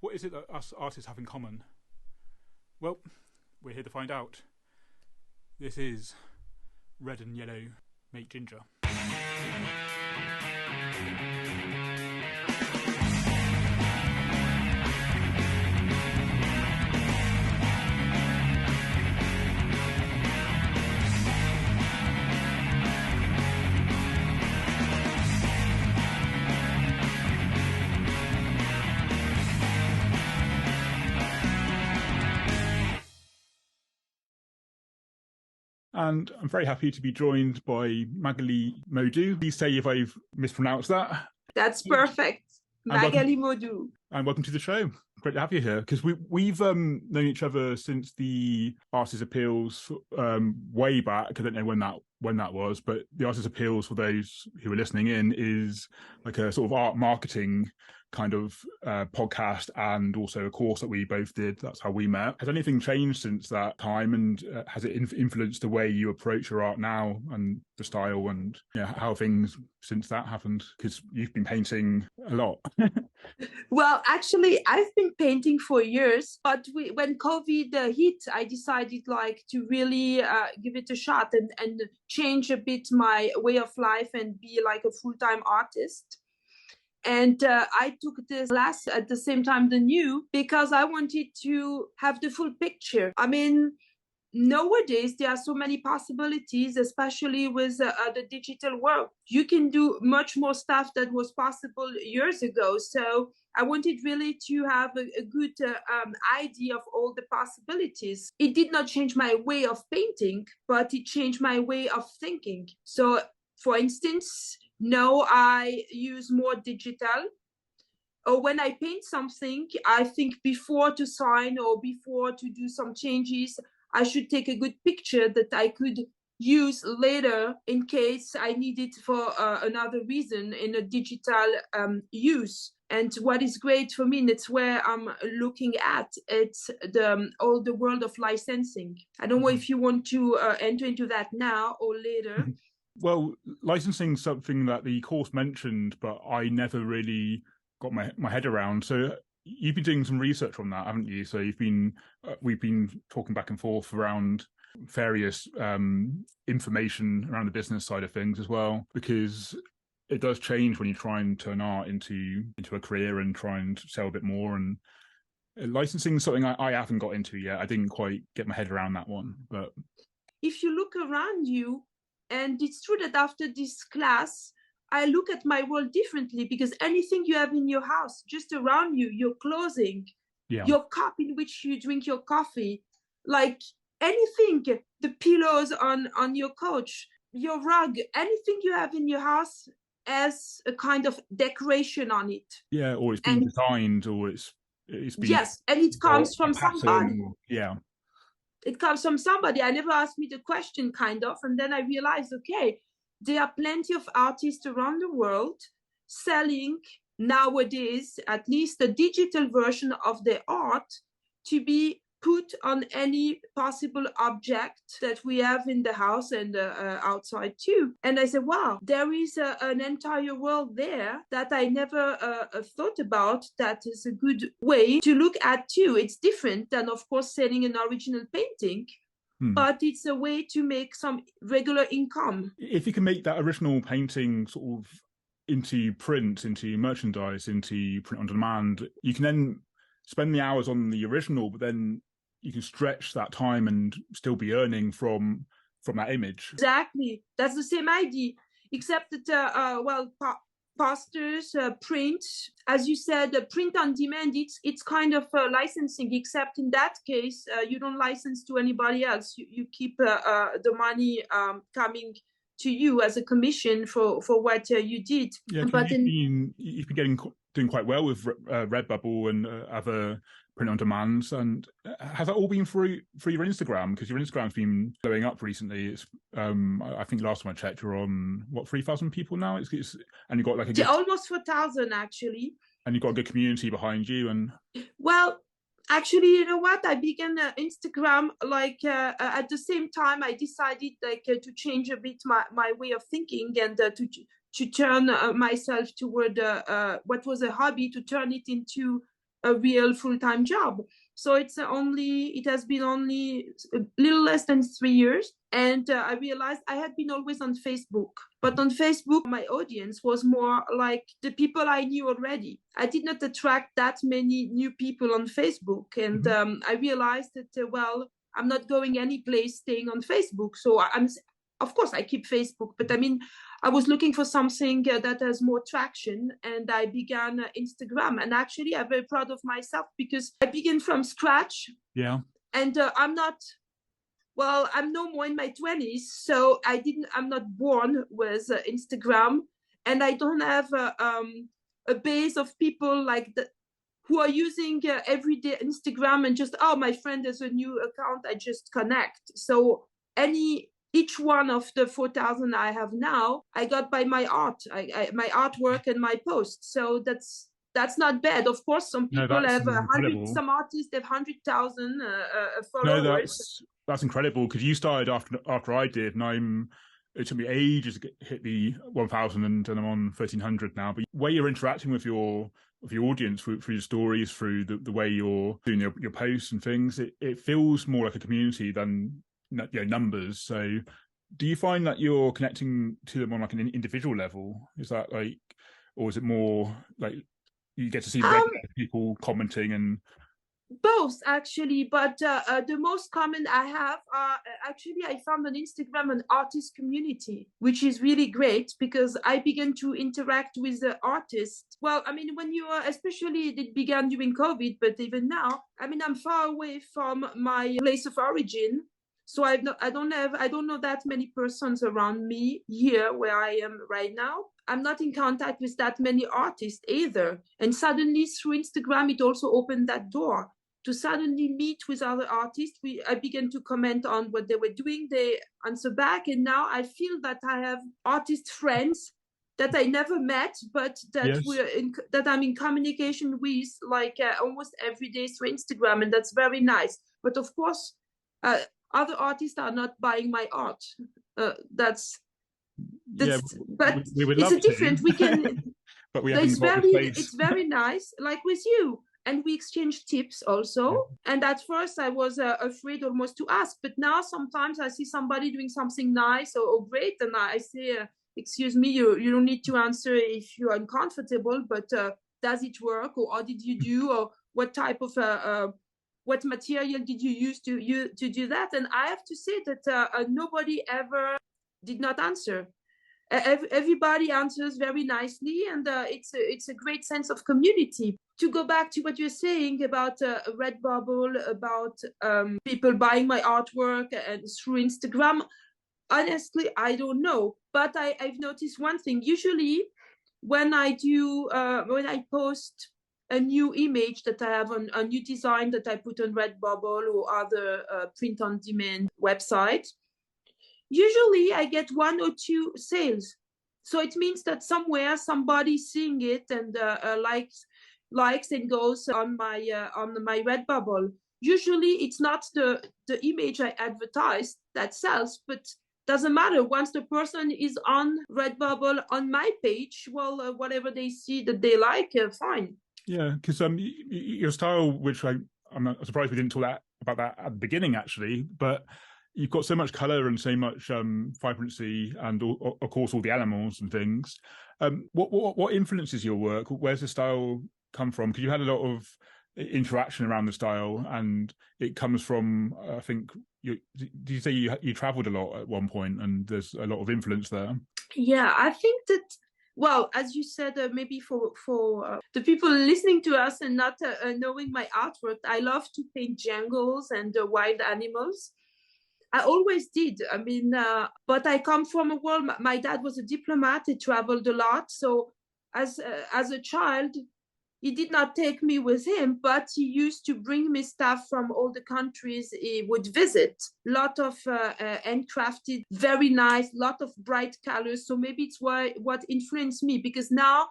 What is it that us artists have in common? Well, we're here to find out. This is Red and Yellow Make Ginger. And I'm very happy to be joined by Magali Modoux. Please say if I've mispronounced that. That's perfect. Magali Modoux. And welcome to the show. Great to have you here, because we've known each other since the Artists Appeals way back. I don't know when that was, but the Artists Appeals, for those who are listening in, is like a sort of art marketing kind of podcast, and also a course that we both did. That's how we met. Has anything changed since that time, and has it influenced the way you approach your art now and the style, and how things since that happened? Because you've been painting a lot. Well, actually, I've been painting for years, but when COVID hit, I decided to really give it a shot and change a bit my way of life and be like a full-time artist. And I took this class at the same time than you, because I wanted to have the full picture. I mean, nowadays, there are so many possibilities, especially with the digital world. You can do much more stuff that was possible years ago. So I wanted really to have a good idea of all the possibilities. It did not change my way of painting, but it changed my way of thinking. So, for instance, now I use more digital. Or when I paint something, I think before to sign or before to do some changes, I should take a good picture that I could use later in case I need it for another reason in a digital use. And what is great for me, and it's where I'm looking at, it's all the world of licensing. I don't know if you want to enter into that now or later. Well, licensing is something that the course mentioned, but I never really got my head around. So you've been doing some research on that, haven't you? So we've been talking back and forth around various information around the business side of things as well, because it does change when you try and turn art into a career and try and sell a bit more. And licensing is something I haven't got into yet. I didn't quite get my head around that one. But if you look around you, and it's true that after this class, I look at my world differently, because anything you have in your house, just around you, your clothing, your cup in which you drink your coffee, like anything, the pillows on your couch, your rug, anything you have in your house has a kind of decoration on it. Yeah, or it's been designed, or it's been... Yes, and it comes from somebody. Yeah. It comes from somebody. I never asked me the question, kind of. And then I realized, okay, there are plenty of artists around the world selling nowadays at least a digital version of their art to be put on any possible object that we have in the house and outside too. And I said, wow, there is an entire world there that I never thought about. That is a good way to look at too. It's different than, of course, selling an original painting. But it's a way to make some regular income. If you can make that original painting sort of into print, into merchandise, into print on demand, you can then spend the hours on the original, but then you can stretch that time and still be earning from that image. Exactly. That's the same idea, except that, posters, print, as you said, print on demand, it's kind of licensing, except in that case, you don't license to anybody else. You keep the money coming to you as a commission for what you did. Yeah, but you've been doing quite well with Redbubble and other print on demands, and has that all been through your Instagram? Because your Instagram's been blowing up recently. It's I think last time I checked, you're on 3,000 people now. It's and you've got like almost 4,000 actually. And you've got a good community behind you. And well, actually, you know what? I began Instagram at the same time I decided to change a bit my way of thinking, and to turn myself toward what was a hobby, to turn it into a real full-time job. So it has been only a little less than 3 years. And I realized I had been always on Facebook, but on Facebook, my audience was more like the people I knew already. I did not attract that many new people on Facebook. And I realized that, well, I'm not going any place staying on Facebook. So of course, I keep Facebook, but I mean, I was looking for something that has more traction, and I began Instagram. And actually, I'm very proud of myself because I began from scratch. Yeah. And I'm no more in my 20s, so I'm not born with Instagram, and I don't have a base of people like that who are using everyday Instagram and just, oh, my friend has a new account, I just connect. So each one of the 4,000 I have now, I got by my art, my artwork and my posts. So that's not bad. Of course, some people have 100. Some artists have 100,000 followers. No, that's incredible, because you started after I did, and it took me ages to hit the 1,000, and I'm on 1,300 now. But where you're interacting with your audience through your stories, through the way you're doing your posts and things, it feels more like a community than numbers. So do you find that you're connecting to them on like an individual level? Is that like, or is it more like you get to see people commenting? And both, actually, but the most common I have are actually, I found on Instagram an artist community, which is really great because I began to interact with the artists. Well, I mean, when you are, especially it began during COVID, but even now, I mean, I'm far away from my place of origin. So I don't know that many persons around me here where I am right now. I'm not in contact with that many artists either. And suddenly through Instagram, it also opened that door to suddenly meet with other artists. I began to comment on what they were doing. They answer back. And now I feel that I have artist friends that I never met, but that that I'm in communication with like almost every day through Instagram. And that's very nice. But of course, other artists are not buying my art. But we would love it's a different. We can. But we haven't got the space. It's very nice, like with you, and we exchange tips also. And at first, I was afraid almost to ask, but now sometimes I see somebody doing something nice or great, and I say, "Excuse me, you don't need to answer if you're uncomfortable, but does it work, or how did you do, or what type of what material did you use to do that?" And I have to say that nobody ever did not answer. Everybody answers very nicely, and it's a great sense of community. To go back to what you're saying about Redbubble, about people buying my artwork and through Instagram, honestly, I don't know. But I've noticed one thing. Usually, when I post a new image that I have a new design that I put on Redbubble or other print-on-demand websites, usually I get 1 or 2 sales. So it means that somewhere somebody's seeing it and likes and goes on my Redbubble. Usually it's not the image I advertised that sells, but doesn't matter. Once the person is on Redbubble on my page, well, whatever they see that they like, fine. Yeah, because your style, which I'm not surprised we didn't talk about that at the beginning, actually, but you've got so much color and so much vibrancy, and of course all the animals and things. What influences your work? Where's the style come from? Because you had a lot of interaction around the style, and it comes from, I think, did you say you traveled a lot at one point, and there's a lot of influence there? Yeah, I think that. Well, as you said, maybe for the people listening to us and not knowing my artwork, I love to paint jungles and wild animals. I always did. I mean, but I come from a world. My dad was a diplomat. He traveled a lot. So as a child, he did not take me with him, but he used to bring me stuff from all the countries he would visit. A lot of handcrafted, very nice, lot of bright colors. So maybe it's what influenced me, because now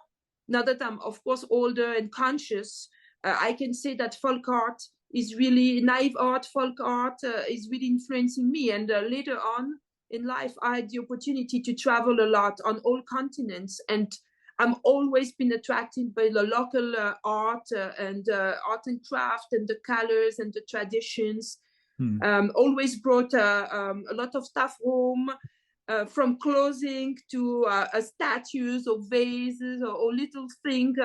that I'm, of course, older and conscious, I can say that folk art is really, naive art, folk art is really influencing me. And later on in life, I had the opportunity to travel a lot on all continents. And I'm always been attracted by the local art and art and craft and the colors and the traditions. Always brought a lot of stuff home, from clothing to statues or vases or little things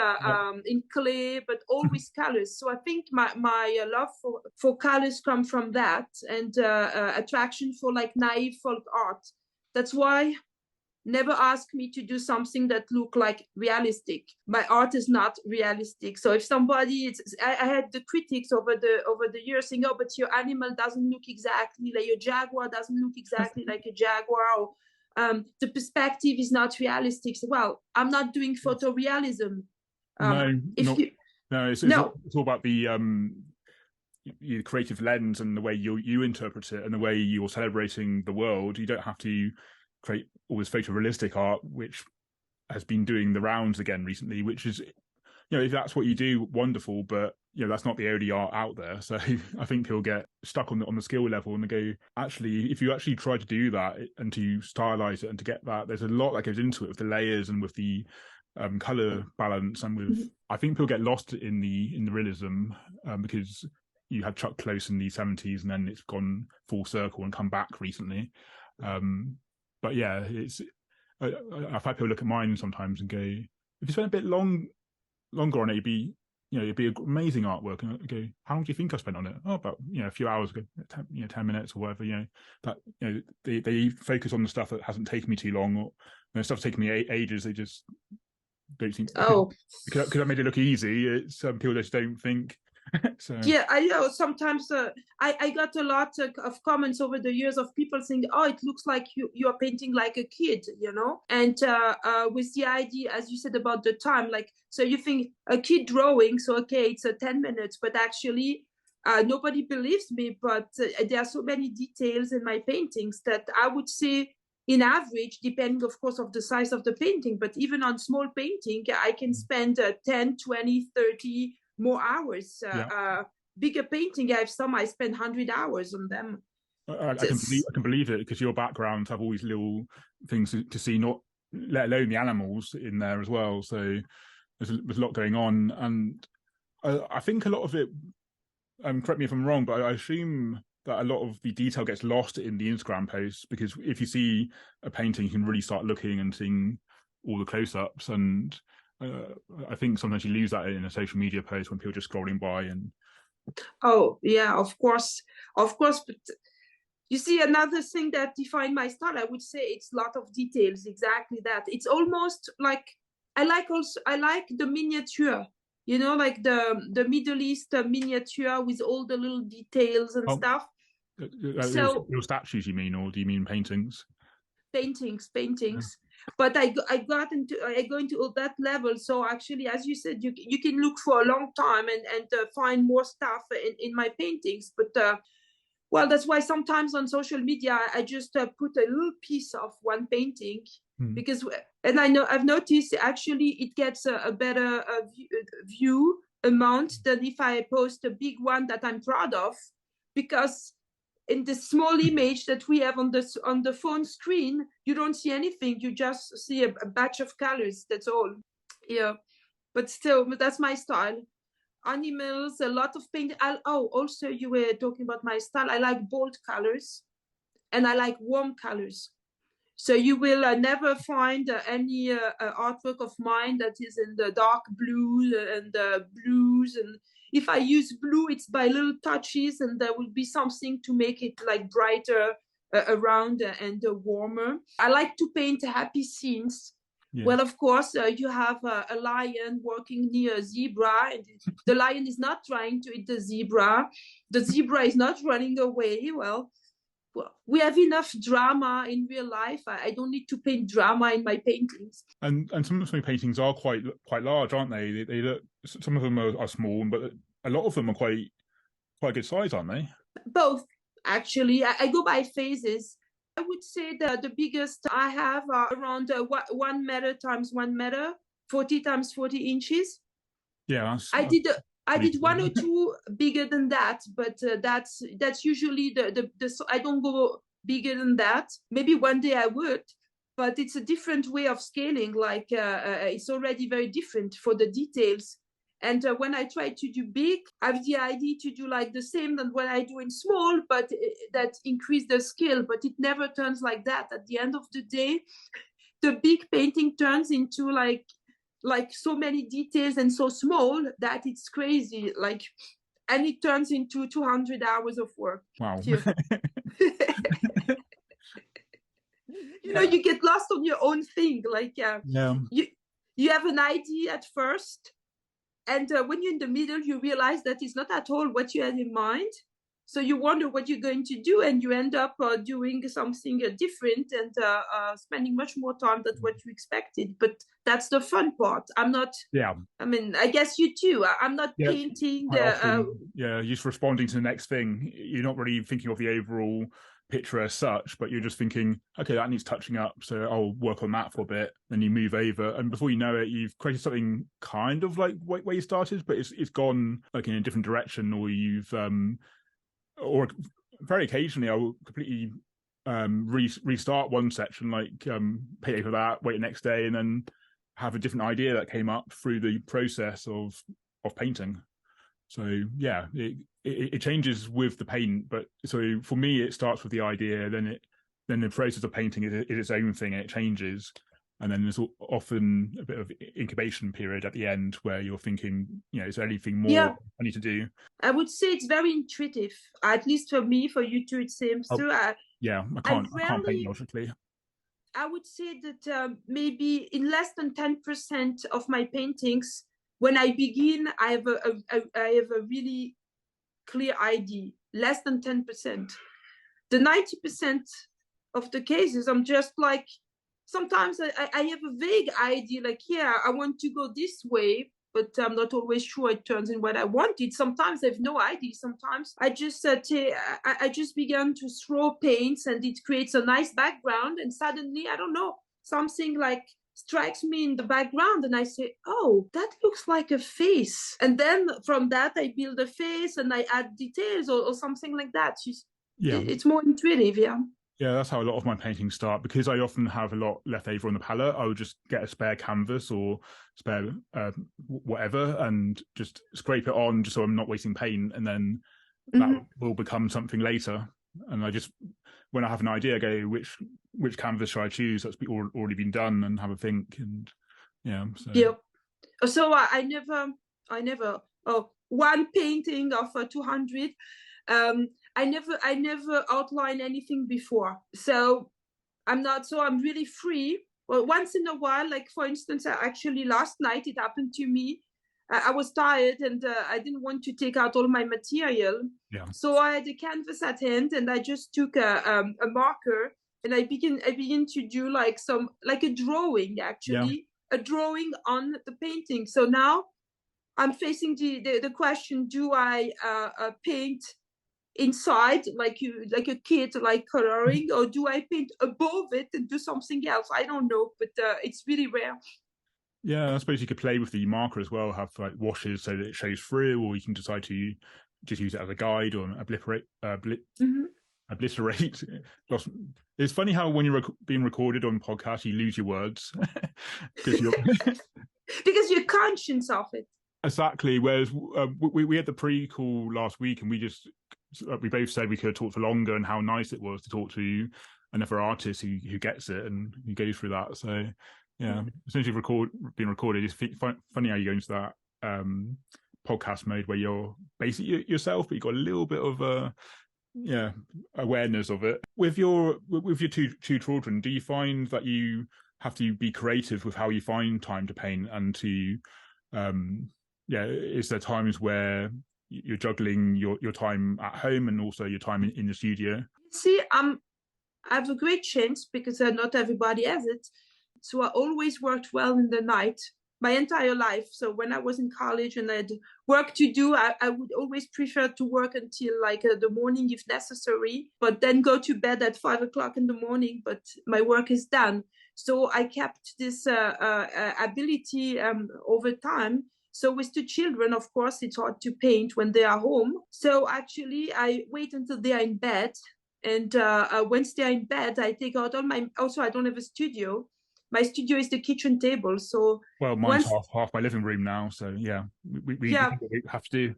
in clay, but always colors. So I think my love for colors come from that, and attraction for like naive folk art. That's why never ask me to do something that look like realistic. My art is not realistic. So if somebody, I had the critics over the years saying, oh, but your animal doesn't look exactly like your jaguar, doesn't look exactly like a jaguar, or the perspective is not realistic. So, well, I'm not doing photorealism. It's all about the creative lens and the way you interpret it and the way you're celebrating the world. You don't have to create all this photorealistic art, which has been doing the rounds again recently, which is, if that's what you do, wonderful, but that's not the only art out there. So I think he'll get stuck on the skill level and go, actually, if you actually try to do that and to stylize it and to get that, there's a lot that goes into it with the layers and with the color balance and with I think people get lost in the realism because you had Chuck Close in the 70s and then it's gone full circle and come back recently. But yeah, I've had people look at mine sometimes and go, if you spend a bit longer on it, it'd be amazing artwork. And I go, how long do you think I spent on it? Oh, about a few hours ago, 10 minutes or whatever. They focus on the stuff that hasn't taken me too long, or stuff's taken me ages. They just don't think because I made it look easy. It's people just don't think. So. Yeah, I know. Sometimes I got a lot of comments over the years of people saying, "Oh, it looks like you are painting like a kid," And with the idea, as you said about the time, like, so you think a kid drawing, so okay, it's 10 minutes, but actually, nobody believes me. But there are so many details in my paintings that I would say, in average, depending, of course, of the size of the painting, but even on small painting, I can spend 10, 20, 30 more hours. Bigger painting, I have some I spend 100 hours on them. I can believe it, because your background have all these little things to see, not let alone the animals in there as well. So there's a lot going on, and I think a lot of it. Correct me if I'm wrong, but I assume that a lot of the detail gets lost in the Instagram posts, because if you see a painting, you can really start looking and seeing all the close-ups, and I think sometimes you lose that in a social media post when people are just scrolling by. And oh yeah, of course, but you see, another thing that defines my style, I would say, it's a lot of details. Exactly that. It's almost like I like the miniature, like the Middle East miniature with all the little details and stuff. So your statues, you mean, or do you mean paintings? Paintings. Yeah. But I go into all that level. So actually, as you said, you can look for a long time and find more stuff in my paintings. But well, that's why sometimes on social media I just put a little piece of one painting, because, and I've noticed actually it gets a better view amount than if I post a big one that I'm proud of, because in the small image that we have on the phone screen, you don't see anything. You just see a batch of colors. That's all. Yeah, but still, that's my style. Animals, a lot of paint. Also, you were talking about my style. I like bold colors, and I like warm colors. So you will never find any artwork of mine that is in the dark blue and blues. And if I use blue, it's by little touches, and there will be something to make it like brighter around and warmer. I like to paint happy scenes. Yeah. Well, of course, you have a lion walking near a zebra, and the lion is not trying to eat the zebra. The zebra is not running away. Well, we have enough drama in real life. I don't need to paint drama in my paintings. And some of my paintings are quite large, aren't they? They look, some of them are small, but a lot of them are quite good size, aren't they? Both, actually. I go by phases. I would say that the biggest I have are around 1 meter times 1 meter, 40 times 40 inches. Yeah, I did one or two bigger than that, but that's usually the I don't go bigger than that. Maybe one day I would, but it's a different way of scaling. Like it's already very different for the details. And when I try to do big, I have the idea to do like the same than what I do in small, but that increase the scale. But it never turns like that. At the end of the day, the big painting turns into like so many details and so small that it's crazy. Like, and it turns into 200 hours of work. Wow. You get lost on your own thing. Like, you have an idea at first, and when you're in the middle, you realize that it's not at all what you had in mind. So you wonder what you're going to do, and you end up doing something different and spending much more time than what you expected. But that's the fun part. I'm not. Yeah. I mean, I guess you too. I'm not painting. You're just responding to the next thing. You're not really thinking of the overall picture as such, but you're just thinking, okay, that needs touching up, so I'll work on that for a bit. Then you move over, and before you know it, you've created something kind of like where you started, but it's gone like in a different direction, or you've or very occasionally I will completely restart one section, like paint over that, wait the next day, and then have a different idea that came up through the process of painting. So yeah, it changes with the paint, but so for me it starts with the idea, then the process of painting is its own thing, and it changes, and then there's often a bit of incubation period at the end where you're thinking, is there anything more I need to do? I would say it's very intuitive, at least for me. For you too, it seems too. I can't paint logically. I would say that maybe in less than 10% of my paintings, when I begin, I have a really clear idea. Less than 10%. The 90% of the cases, I'm just like, sometimes I have a vague idea, like, I want to go this way, but I'm not always sure it turns in what I wanted. Sometimes I have no idea. Sometimes I just I just began to throw paints, and it creates a nice background, and suddenly, I don't know, something like strikes me in the background, and I say, oh, that looks like a face. And then from that, I build a face and I add details or something like that. It's more intuitive, Yeah, that's how a lot of my paintings start, because I often have a lot left over on the palette. I would just get a spare canvas or spare whatever and just scrape it on, just so I'm not wasting paint, and then that will become something later. And I just, when I have an idea, I go, which canvas should I choose that's already been done, and have a think. And so I never one painting of 200. I never outline anything before, so I'm really free. Well, once in a while, like for instance, actually last night it happened to me. I was tired, and I didn't want to take out all my material. So I had a canvas at hand, and I just took a marker, and I begin to do like a drawing, actually, a drawing on the painting. So now I'm facing the question: do I paint inside like a kid, like coloring, or do I paint above it and do something else? I don't know, but it's really rare. I suppose you could play with the marker as well, have like washes so that it shows through, or you can decide to just use it as a guide or obliterate. It's funny how when you're being recorded on podcast, you lose your words because because you're conscious of it. Exactly. Whereas we had the pre-call last week, and we both said we could have talked for longer, and how nice it was to talk to another artist who gets it and who goes through that. So as soon as you've been recorded, it's funny how you go into that podcast mode where you're basically yourself, but you've got a little bit of awareness of it. With your two children, do you find that you have to be creative with how you find time to paint, and to is there times where you're juggling your time at home and also your time in the studio? See, I have a great chance because not everybody has it. So I always worked well in the night my entire life. So when I was in college and I had work to do, I would always prefer to work until like the morning if necessary, but then go to bed at 5 o'clock in the morning, but my work is done. So I kept this ability over time. So with the children, of course, it's hard to paint when they are home. So actually, I wait until they are in bed. And once they're in bed, I take out all my. Also, I don't have a studio. My studio is the kitchen table. So Well, mine's once, half my living room now, so yeah, we yeah, have to do.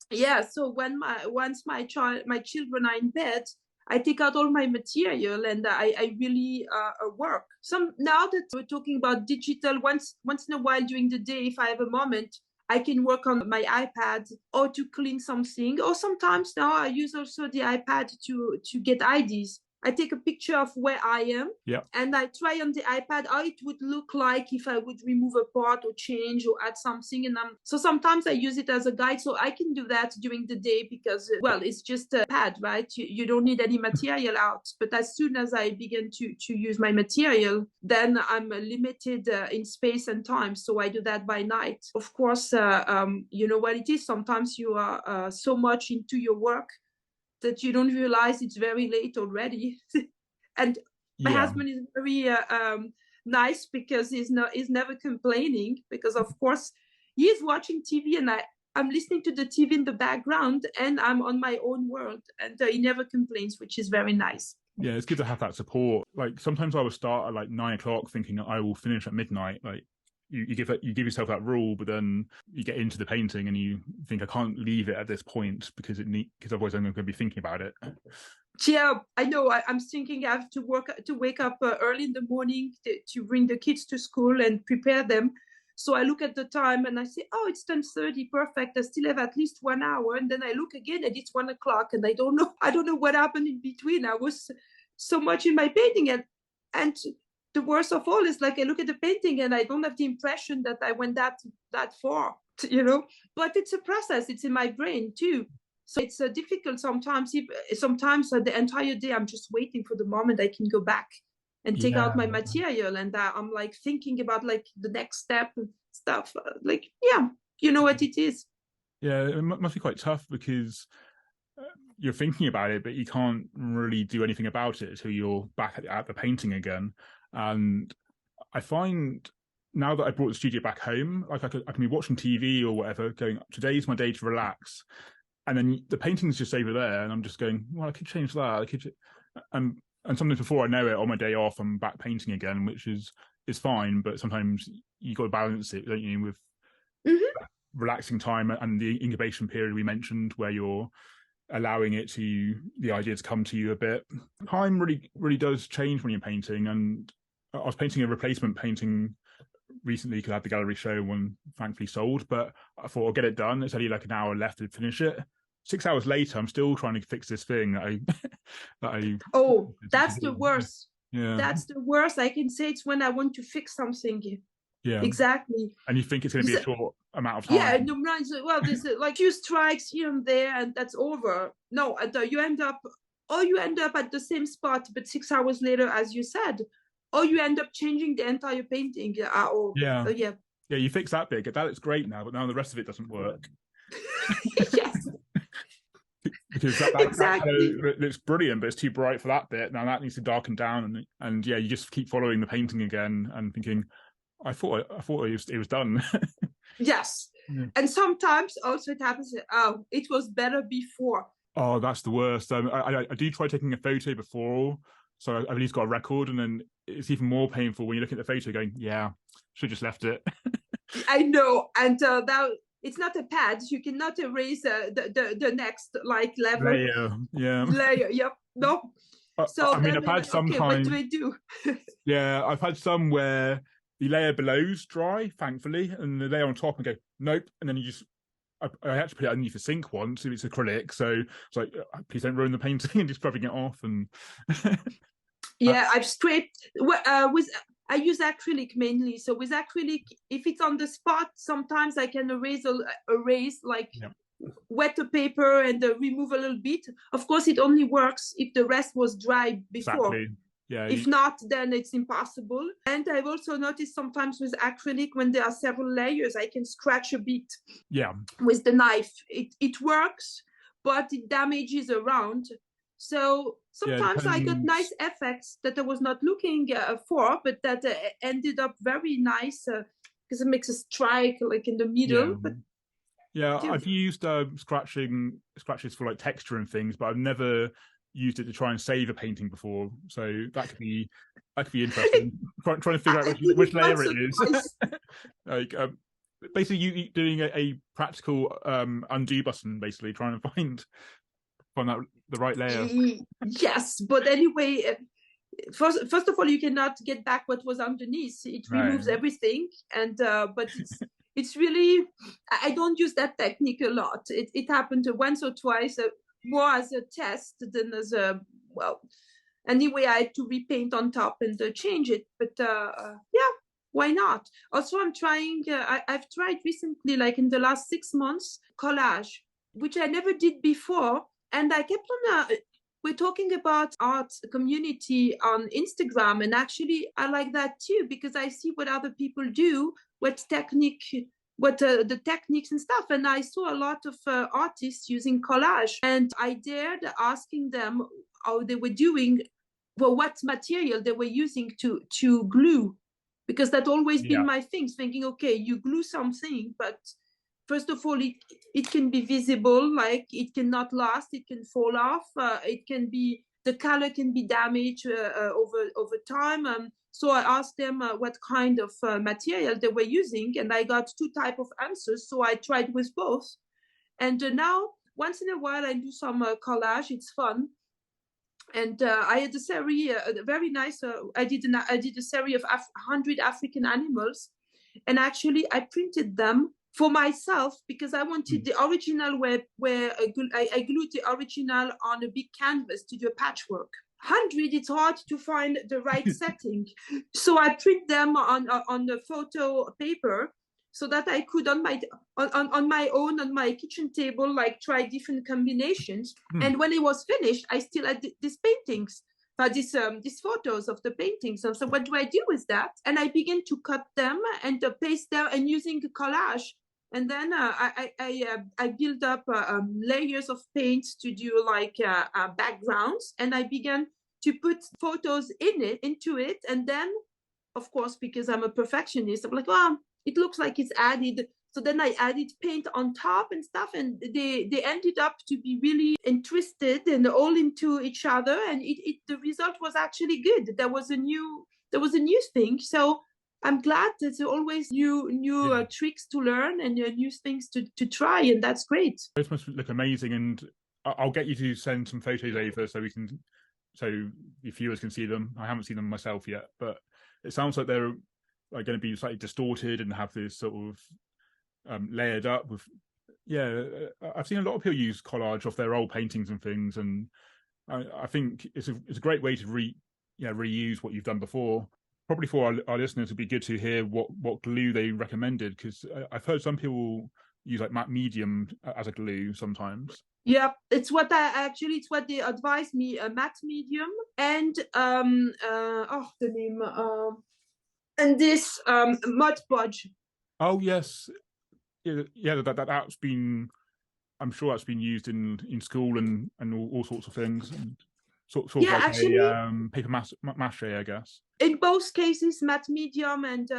yeah. So once my children are in bed, I take out all my material and I really work. Some now that we're talking about digital, once in a while during the day, if I have a moment, I can work on my iPad or to clean something. Or sometimes now I use also the iPad to get ideas. I take a picture of where I am Yeah. and I try on the iPad how it would look like if I would remove a part or change or add something. And so sometimes I use it as a guide. So I can do that during the day because, well, it's just a pad, right? You don't need any material out. But as soon as I begin to use my material, then I'm limited in space and time. So I do that by night. Of course, you know what it is. Sometimes you are so much into your work that you don't realize it's very late already. And my Yeah. husband is very nice because he's never complaining, because of course he's watching TV and I'm listening to the TV in the background and I'm on my own world, and he never complains, which is very nice. Yeah, it's good to have that support. Like sometimes I would start at like 9 o'clock thinking I will finish at midnight. Like you give yourself that rule, but then you get into the painting and you think I can't leave it at this point because otherwise I'm going to be thinking about it. Yeah, I know. I'm thinking I have to wake up early in the morning to bring the kids to school and prepare them. So I look at the time and I say, oh, it's 10:30, perfect. I still have at least 1 hour. And then I look again and it's 1 o'clock and I don't know what happened in between. I was so much in my painting, and the worst of all is like I look at the painting and I don't have the impression that I went that far, you know. But it's a process. It's in my brain too. So it's difficult sometimes. Sometimes the entire day I'm just waiting for the moment I can go back and take out my material, and I'm like thinking about like the next step and stuff. Like, yeah, you know what it is. Yeah, it must be quite tough because you're thinking about it, but you can't really do anything about it until you're back at the painting again. And I find now that I brought the studio back home, like I can be watching TV or whatever, going, today's my day to relax. And then the painting's just over there, and I'm just going, well, I could change that. I could, and sometimes before I know it, on my day off, I'm back painting again, which is fine. But sometimes you got to balance it, don't you, with relaxing time and the incubation period we mentioned, where you're allowing the idea to come to you a bit. Time really does change when you're painting. And I was painting a replacement painting recently because I had the gallery show, one thankfully sold, but I thought I'll get it done. It's only like an hour left to finish it. 6 hours later, I'm still trying to fix this thing that I oh, that's the worst. Yeah, that's the worst. I can say it's when I want to fix something. Yeah, exactly. And you think it's going to be a short amount of time. Yeah, no, well, there's like few strikes here and there, and that's over. No, you end up at the same spot, but 6 hours later, as you said, or you end up changing the entire painting. Yeah. Yeah, you fix that bit. That looks great now, but now the rest of it doesn't work. Yes. Because exactly. That looks brilliant, but it's too bright for that bit. Now that needs to darken down, and yeah, you just keep following the painting again and thinking, I thought it was done. Yes. Yeah. And sometimes also it happens, oh, it was better before. Oh, that's the worst. I do try taking a photo before, so I've at least got a record, and then it's even more painful when you look at the photo going, yeah, should have just left it. I know, and that it's not a pad. You cannot erase the next like level. Layer, yep. No. So I mean, I've had some okay, what do I do? Yeah, I've had some where the layer below's dry, thankfully, and the layer on top and go, nope, and then you just I had to put it underneath the sink once if it's acrylic, so it's like, please don't ruin the painting, and just rubbing it off. And yeah, I've scraped I use acrylic mainly. So with acrylic, if it's on the spot, sometimes I can erase like wet the paper and remove a little bit. Of course, it only works if the rest was dry before. Exactly. Yeah. If not, then it's impossible. And I've also noticed sometimes with acrylic, when there are several layers, I can scratch a bit. Yeah. With the knife, it works, but it damages around. So sometimes I got nice effects that I was not looking for, but that ended up very nice because it makes a strike like in the middle. Yeah. But yeah, I've used scratches for like texture and things, but I've never used it to try and save a painting before, so that could be interesting. trying to figure out which layer it is. Like basically, you doing a practical undo button, basically trying to find that the right layer. Yes, but anyway, first of all, you cannot get back what was underneath. It removes everything, and but it's really, I don't use that technique a lot. It happened once or twice, more as a test than as a, well, anyway, I had to repaint on top and change it. But yeah, why not? Also, I'm trying, I've tried recently, like in the last 6 months, collage, which I never did before. And I kept on, we're talking about art community on Instagram. And actually, I like that too, because I see what other people do, what the techniques and stuff. And I saw a lot of artists using collage. And I dared asking them how they were doing, well, what material they were using to glue, because that always been my thing, thinking, okay, you glue something, but first of all, it can be visible, like it cannot last, it can fall off, it can be, the color can be damaged over time. So I asked them what kind of material they were using, and I got 2 types of answers. So I tried with both, and now once in a while I do some collage. It's fun. And I had a series, very nice. I did a series of 100 African animals, and actually I printed them for myself because I wanted the original where I glued the original on a big canvas to do a patchwork. 100, it's hard to find the right setting, so I print them on the photo paper, so that I could on my own on my kitchen table, like try different combinations. And when it was finished, I still had these paintings, these photos of the paintings. And so what do I do with that? And I began to cut them and paste them and using a collage. And then I build up layers of paint to do like backgrounds, and I began to put photos into it. And then, of course, because I'm a perfectionist, I'm like, well, it looks like it's added. So then I added paint on top and stuff, and they ended up to be really interested and all into each other. And the result was actually good. There was a new thing. So I'm glad there's always new tricks to learn and new things to try, and that's great. Those must look amazing, and I'll get you to send some photos over so the viewers can see them. I haven't seen them myself yet, but it sounds like they're going to be slightly distorted and have this sort of layered up with. I've seen a lot of people use collage off their old paintings and things, and I think it's a great way to reuse what you've done before. Probably for our listeners, it'd be good to hear what glue they recommended, because I've heard some people use like matte medium as a glue sometimes. Yeah, it's what they advised me, matte medium and the name and this Mod Podge. Oh yes, that's been. I'm sure that's been used in school and all sorts of things. And sort of like actually, a paper mache, I guess. In both cases, matte medium and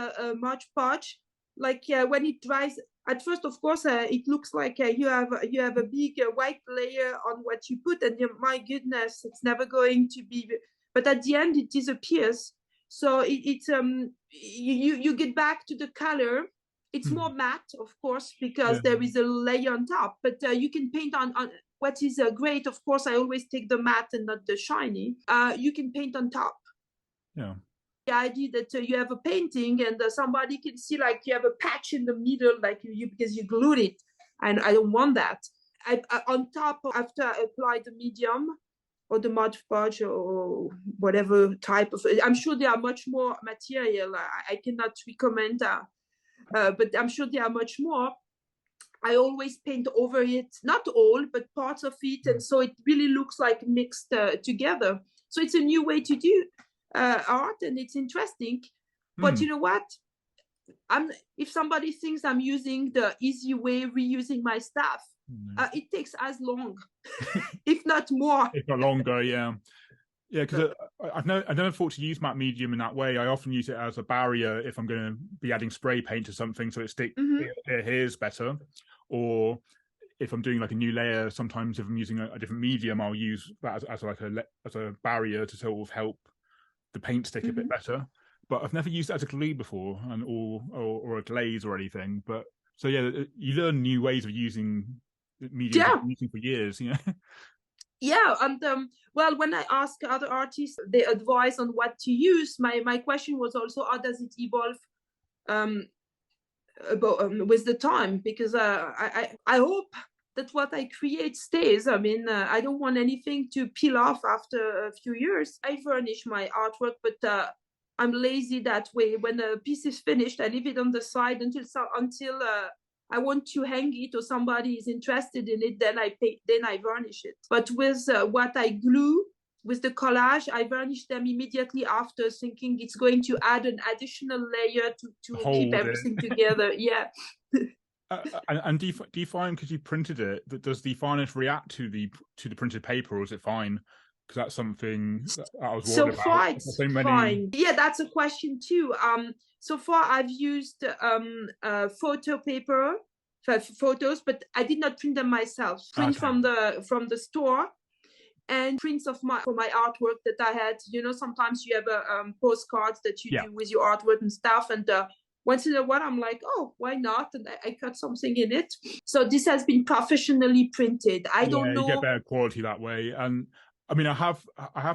Mod Podge, like when it dries. At first, of course, it looks like you have a big white layer on what you put, and my goodness, it's never going to be. But at the end, it disappears. So you get back to the color. It's more matte, of course, because there is a layer on top. But you can paint on what is great. Of course, I always take the matte and not the shiny. You can paint on top. Yeah. The idea that you have a painting and somebody can see like you have a patch in the middle, like because you glued it, and I don't want that. I on top, after I apply the medium or the Mod Podge or whatever type of, I'm sure there are much more material. I cannot recommend but I'm sure there are much more. I always paint over it, not all, but parts of it, and so it really looks like mixed together. So it's a new way to do art, and it's interesting. But you know what? If somebody thinks I'm using the easy way, reusing my stuff, it takes as long, if not more. If not longer, yeah. Yeah, because I've never thought to use matte medium in that way. I often use it as a barrier if I'm going to be adding spray paint to something, so it adheres better. Or if I'm doing like a new layer, sometimes if I'm using a different medium, I'll use that as like a barrier to sort of help the paint stick a bit better. But I've never used it as a glue before, and or a glaze or anything. But so yeah, you learn new ways of using mediums you've been using for years. Yeah, and well, when I ask other artists their advice on what to use, my question was also how does it evolve with the time? Because I hope that what I create stays. I mean, I don't want anything to peel off after a few years. I varnish my artwork, but I'm lazy that way. When a piece is finished, I leave it on the side until I want to hang it or somebody is interested in it, then I varnish it. But with what I glue, with the collage, I varnish them immediately after, thinking it's going to add an additional layer to keep everything together. Yeah. And do you find, because you printed it, that does the varnish react to the printed paper, or is it fine? Because that's something that I was worried about. So far, it's fine. Yeah, that's a question too. So far, I've used photo paper for photos, but I did not print them myself. Print from the store, and prints for my artwork that I had. You know, sometimes you have postcards that you do with your artwork and stuff, and once in a while I'm like, oh, why not? And I cut something in it. So this has been professionally printed. I don't know. You get better quality that way. And I mean, I have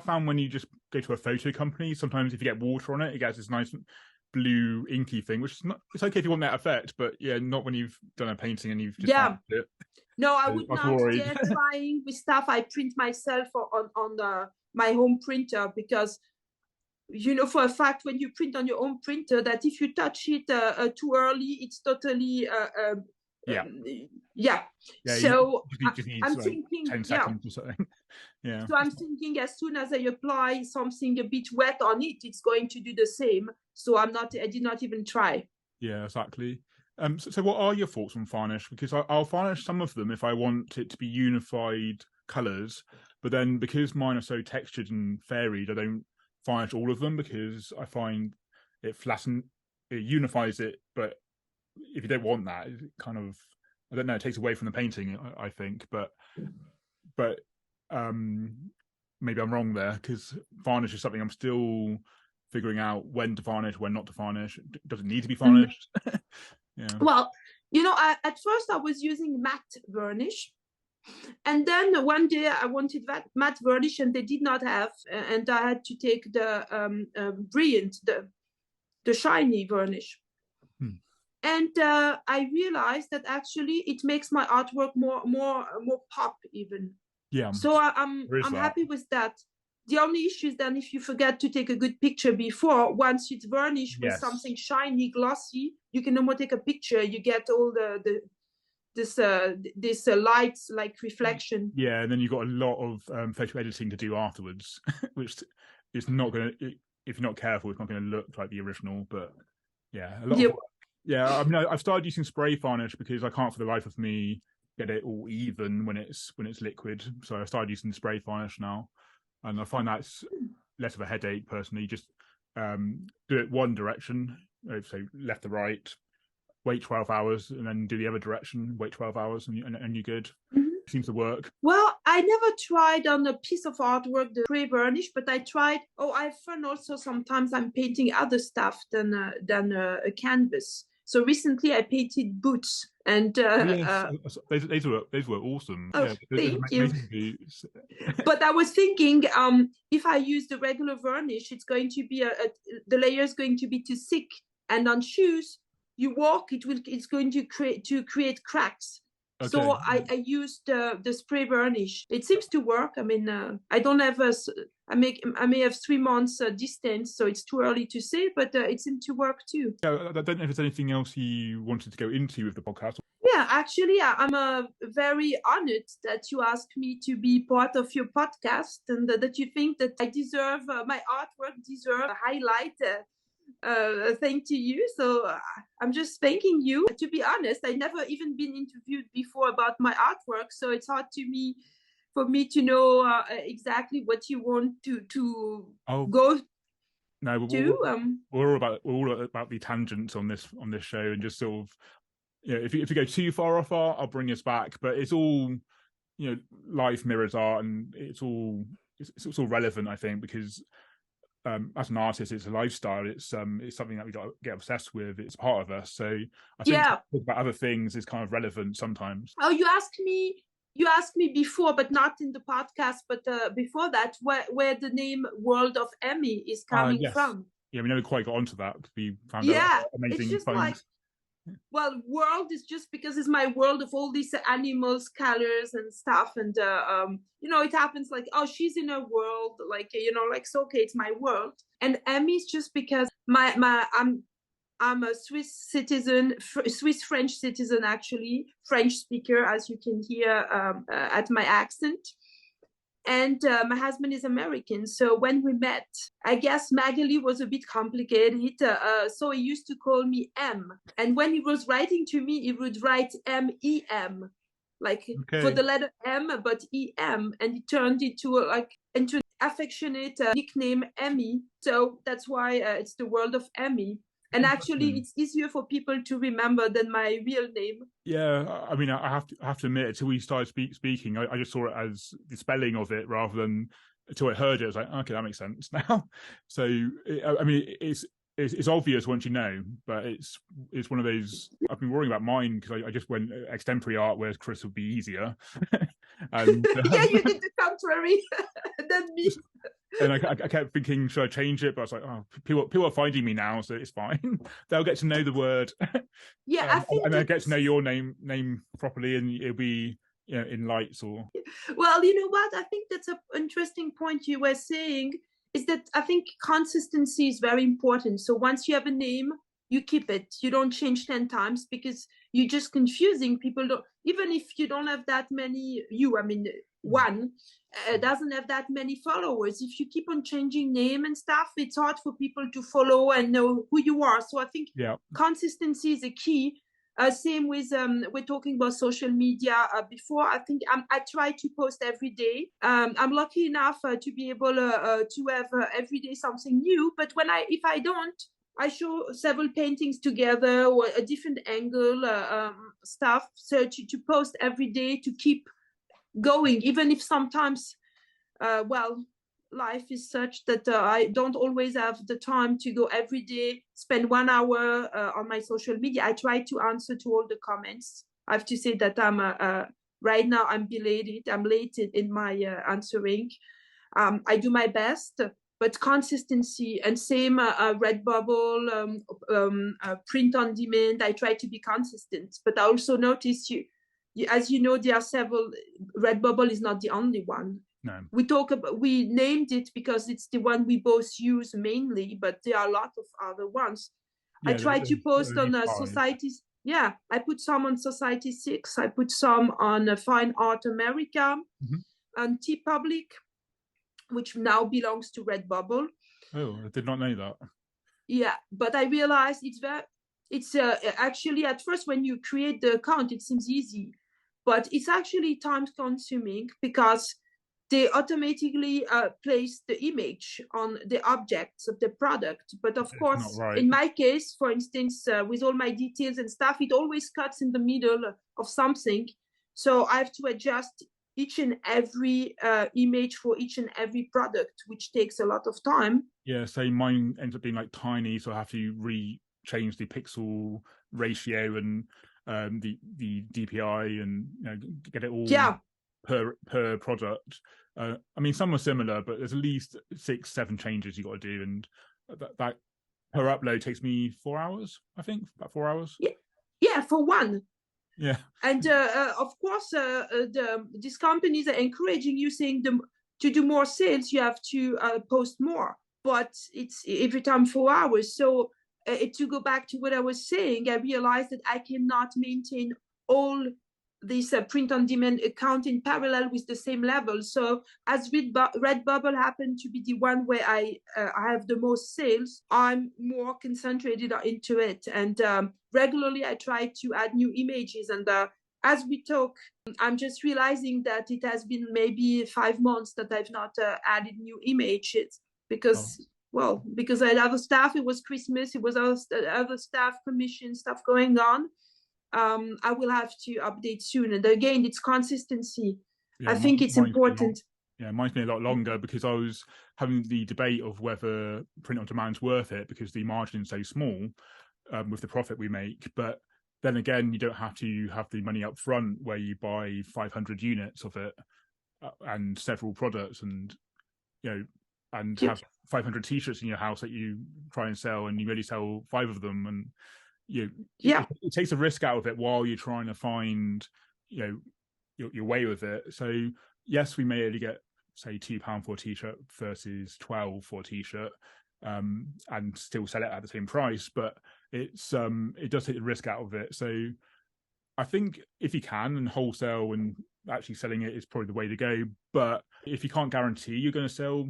found when you just go to a photo company, sometimes if you get water on it, it gets this nice blue inky thing, which is not, it's okay if you want that effect, but yeah, not when you've done a painting and you've just it. No, I would not dare trying with stuff I print myself on my home printer, because you know for a fact when you print on your own printer that if you touch it too early, it's totally So I'm thinking 10 seconds or something. Yeah. So I'm thinking as soon as I apply something a bit wet on it, it's going to do the same. So I did not even try. Yeah, exactly. So what are your thoughts on varnish? Because I'll varnish some of them if I want it to be unified colours, but then because mine are so textured and varied, I don't varnish all of them because I find it unifies it, but if you don't want that, it kind of, I don't know, it takes away from the painting, I think. But maybe I'm wrong there, because varnish is something I'm still figuring out when to varnish, when not to varnish. Does it need to be varnished? Yeah. Well, you know, at first I was using matte varnish, and then one day I wanted that matte varnish and they did not have, and I had to take the brilliant, the shiny varnish. And I realized that actually it makes my artwork more pop even. Yeah. So I'm happy with that. The only issue is then if you forget to take a good picture before, once it's varnished with something shiny, glossy, you can no more take a picture. You get all this lights like reflection. Yeah, and then you've got a lot of photo editing to do afterwards, which is not going to, if you're not careful, it's not going to look like the original. But yeah, a lot of work. Yeah, I mean, I've started using spray varnish because I can't for the life of me get it all even when it's liquid. So I started using spray varnish now, and I find that's less of a headache personally. Just do it one direction, so left to right, wait 12 hours, and then do the other direction, wait 12 hours, and you're good. It seems to work. Well, I never tried on a piece of artwork the spray varnish, but I tried. Oh, I've found also sometimes I'm painting other stuff than a canvas. So recently I painted boots, and those were awesome. Oh, yeah, thank you. But I was thinking, if I use the regular varnish, it's going to be the layer is going to be too thick, and on shoes you walk, it's going to create cracks. Okay. So I used the spray varnish. It seems to work. I mean, I don't have I may have 3 months distance, so it's too early to say, but it seemed to work too. Yeah, I don't know if there's anything else you wanted to go into with the podcast. Yeah, actually, I'm very honored that you asked me to be part of your podcast, and that you think that I deserve, my artwork deserve a highlight. Thank to you. So I'm just thanking you. To be honest, I never even been interviewed before about my artwork, so it's hard for me to know exactly what you want to go. No, we're all about the tangents on this show, and just sort of if you go too far off art, I'll bring us back. But it's all, life mirrors art, and it's all relevant, I think, because as an artist, it's a lifestyle. It's something that we don't get obsessed with. It's part of us. So I think to Yeah. talk about other things is kind of relevant sometimes. Oh, you asked me before, but not in the podcast, but before that, where the name World of Emmy is coming Yes. from. Yeah, we never quite got onto that because we found out Yeah, it's amazing just like, phones. well, world is just because it's my world of all these animals, colors, and stuff, and it happens like, oh, she's in a world, like, like, so okay, it's my world. And Emmy is just because I'm a Swiss citizen, Swiss French citizen, actually, French speaker, as you can hear at my accent. And my husband is American. So when we met, I guess Magali was a bit complicated. So he used to call me M. And when he was writing to me, he would write M-E-M, like for the letter M, but E-M. And it turned into an affectionate nickname, Emmy. So that's why it's the World of Emmy. And actually, it's easier for people to remember than my real name. Yeah, I mean, I have to admit, until we started speaking, I just saw it as the spelling of it rather than until I heard it. I was like, okay, that makes sense now. So, I mean, it's obvious once you know, but it's one of those. I've been worrying about mine because I just went extemporary art, whereas Chris would be easier. And yeah, you did the contrary than me. And I kept thinking, should I change it? But I was like, oh, people are finding me now, so it's fine. They'll get to know the word. Yeah, I think, and I get to know your name properly, and it'll be in lights or. Well, you know what? I think that's an interesting point you were saying. Is that I think consistency is very important. So once you have a name, you keep it. You don't change 10 times because you're just confusing people. Even if you don't have that many, one doesn't have that many followers. If you keep on changing name and stuff, it's hard for people to follow and know who you are. So I think consistency is a key. Same with we're talking about social media before. I think I try to post every day. I'm lucky enough to be able to have every day something new. But if I don't, I show several paintings together or a different angle stuff. So to post every day to keep going, even if sometimes, life is such that I don't always have the time to go every day, spend 1 hour on my social media. I try to answer to all the comments. I have to say that right now I'm belated. I'm late in my answering. I do my best, but consistency and same Redbubble, print on demand. I try to be consistent, but I also notice as you know, there are several. Redbubble is not the only one. No. We named it because it's the one we both use mainly, but there are a lot of other ones. Yeah, I try to post on societies. Yeah, I put some on Society 6. I put some on Fine Art America, and T Public, which now belongs to Redbubble. Oh, I did not know that. Yeah, but I realized it's actually at first when you create the account, it seems easy, but it's actually time consuming because they automatically place the image on the objects of the product. But of course, in my case, for instance, with all my details and stuff, it always cuts in the middle of something. So I have to adjust each and every image for each and every product, which takes a lot of time. Yeah, so mine ends up being like tiny, so I have to change the pixel ratio and the DPI and get it all per product. I mean, some are similar, but there's at least 6-7 changes you got to do, and that per upload takes me 4 hours. I think about 4 hours. Yeah, for one. Yeah, and of course, these companies are encouraging you, saying to do more sales, you have to post more, but it's every time 4 hours. So to go back to what I was saying, I realized that I cannot maintain all this print-on-demand account in parallel with the same level. So as Redbubble happened to be the one where I have the most sales, I'm more concentrated into it. And regularly, I try to add new images. And as we talk, I'm just realizing that it has been maybe 5 months that I've not added new images because... Well, because I had other stuff, it was Christmas, it was other staff commission stuff going on. I will have to update soon. And again, it's consistency. Yeah, I think it's mine's been important. mine's been a lot longer because I was having the debate of whether print on demand's worth it because the margin's so small with the profit we make. But then again, you don't have to have the money up front where you buy 500 units of it and several products, and and have 500 t-shirts in your house that you try and sell, and you really sell 5 of them, and it takes a risk out of it while you're trying to find your way with it. So yes, we may only get say £2 for a t-shirt versus 12 for a t-shirt, and still sell it at the same price, but it does take the risk out of it. So I think if you can, and wholesale and actually selling it is probably the way to go. But if you can't guarantee you're going to sell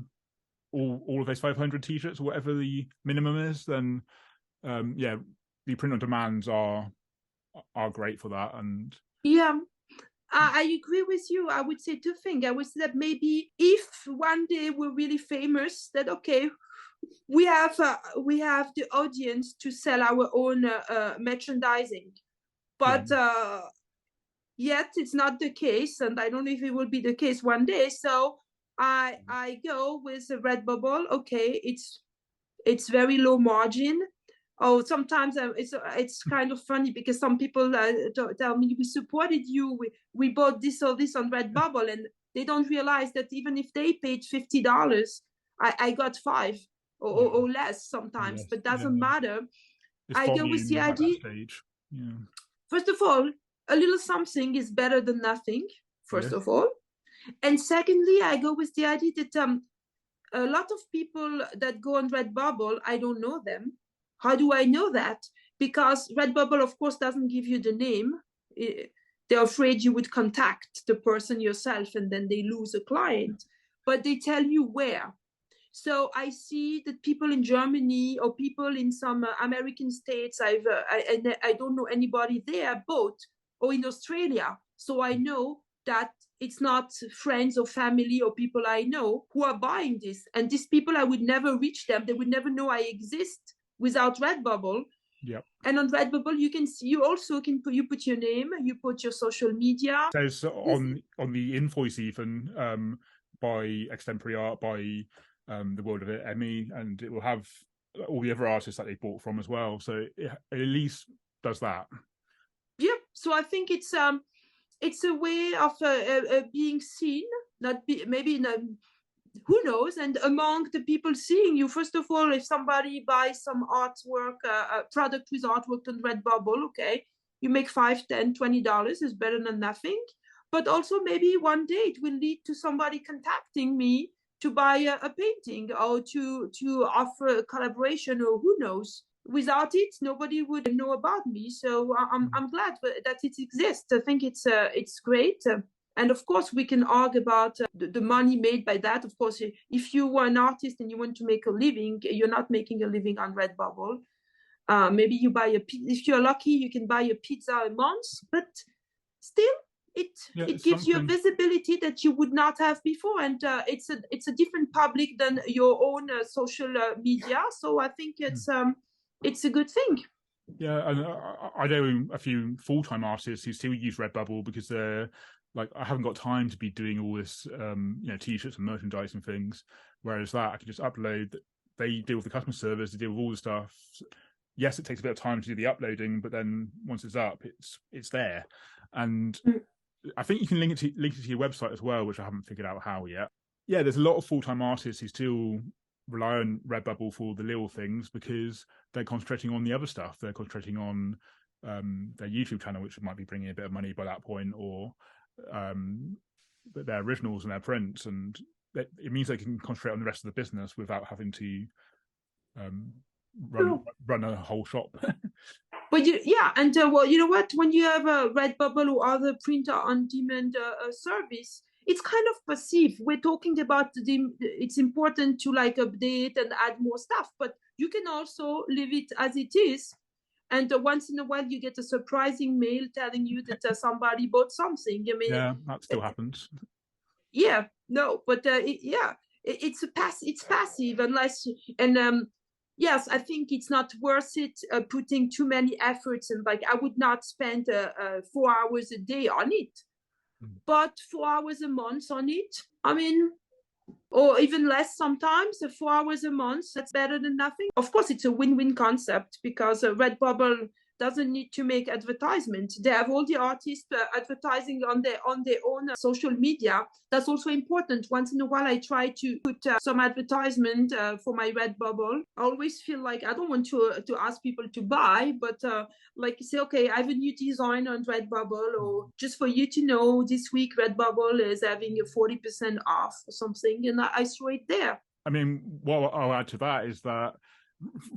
all of those 500 t-shirts or whatever the minimum is, then the print on demands are great for that. And I agree with you. I would say 2 things. I would say that maybe if one day we're really famous, that okay, we have the audience to sell our own merchandising, but yet it's not the case, and I don't know if it will be the case one day. So I go with a Redbubble. Okay, it's very low margin. Oh, sometimes it's kind of funny because some people tell me, we supported you, we bought this or this on Redbubble, and they don't realize that even if they paid $50, I got 5 or less sometimes, but doesn't matter. I go with the idea. First of all, a little something is better than nothing, first of all. And secondly, I go with the idea that a lot of people that go on Redbubble, I don't know them. How do I know that? Because Redbubble, of course, doesn't give you the name. They're afraid you would contact the person yourself and then they lose a client. But they tell you where. So I see that people in Germany or people in some American states, I don't know anybody there, both, or in Australia. So I know that it's not friends or family or people I know who are buying this. And these people, I would never reach them. They would never know I exist without Redbubble. Yep. And on Redbubble, you can see, you also can put, you put your name, you put your social media. It says on the invoice even by Extemporary Art, by the World of It, Emmy, and it will have all the other artists that they bought from as well. So it at least does that. Yeah. So I think it's a way of being seen, maybe in a, who knows, and among the people seeing you. First of all, if somebody buys some artwork, product with artwork on Redbubble, okay, you make $5, $10, $20 is better than nothing. But also maybe one day it will lead to somebody contacting me to buy a painting or to offer a collaboration, or who knows. Without it, nobody would know about me. So I'm glad that it exists. I think it's great. And of course, we can argue about the money made by that. Of course, if you were an artist and you want to make a living, you're not making a living on Redbubble. Maybe you buy if you're lucky, you can buy a pizza a month, but still, it gives you a visibility that you would not have before, and it's a different public than your own social media. So I think it's a good thing. Yeah, and I know a few full-time artists who still use Redbubble because they're like, I haven't got time to be doing all this, t-shirts and merchandise and things. Whereas that I can just upload. They deal with the customer service, they deal with all the stuff. Yes, it takes a bit of time to do the uploading, but then once it's up, it's there. And I think you can link it to your website as well, which I haven't figured out how yet. Yeah, there's a lot of full-time artists who still rely on Redbubble for the little things because they're concentrating on the other stuff. They're concentrating on their YouTube channel, which might be bringing a bit of money by that point, or their originals and their prints, and it means they can concentrate on the rest of the business without having to run a whole shop. But well, you know what? When you have a Redbubble or other printer on demand service, it's kind of passive. We're talking about it's important to like update and add more stuff, but you can also leave it as it is. And once in a while, you get a surprising mail telling you that somebody bought something. I mean, yeah, that still happens. Yeah, no, but it's passive unless yes, I think it's not worth it putting too many efforts, and like I would not spend 4 hours a day on it, but 4 hours a month on it. I mean, or even less sometimes, 4 hours a month, that's better than nothing. Of course, it's a win-win concept because Redbubble doesn't need to make advertisement. They have all the artists advertising on their own social media. That's also important. Once in a while, I try to put some advertisement for my Redbubble. I always feel like I don't want to ask people to buy, but like say, okay, I have a new design on Redbubble, or just for you to know, this week Redbubble is having a 40% off or something, and I throw it there. I mean, what I'll add to that is that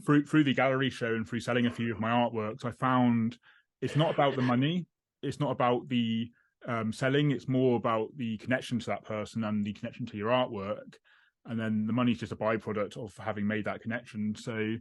through the gallery show and through selling a few of my artworks, I found it's not about the money, it's not about the selling, it's more about the connection to that person and the connection to your artwork, and then the money is just a byproduct of having made that connection. So